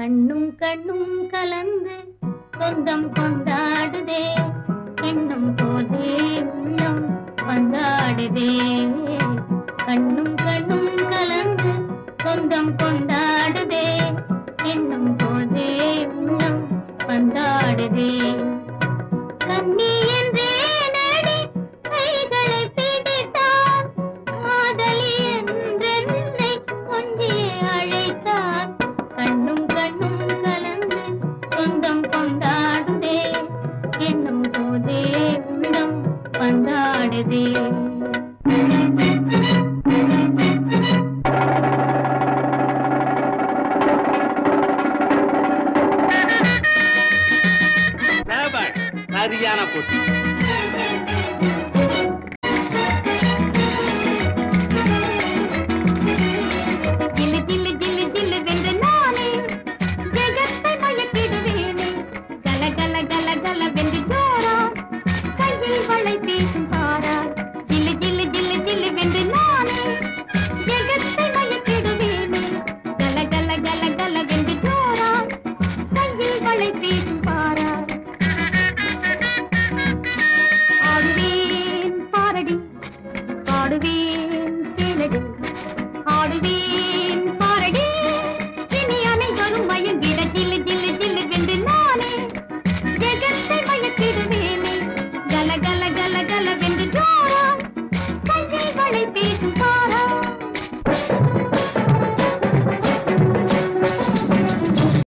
கண்ணும் கண்ணும் கலந்து சொந்தம் கொண்டாடுதே, எண்ணும் போதே உள்ளம் வந்தாடுதே. கண்ணும் கண்ணும் கலந்து சொந்தம் கொண்டாடுதே, எண்ணும் போதே உள்ளம் வந்தாடுதே. கண்ணி என்றே நடி கைகளை பிடித்தான், காதலி என்றென்னை கொஞ்சியே அழைத்தான். கண்ணும் கண்ணும் கலந்து சொந்தம் கொண்டாடுதே, எண்ணும் போதே உள்ளம் வந்தாடுதே. சரியான போட்டி.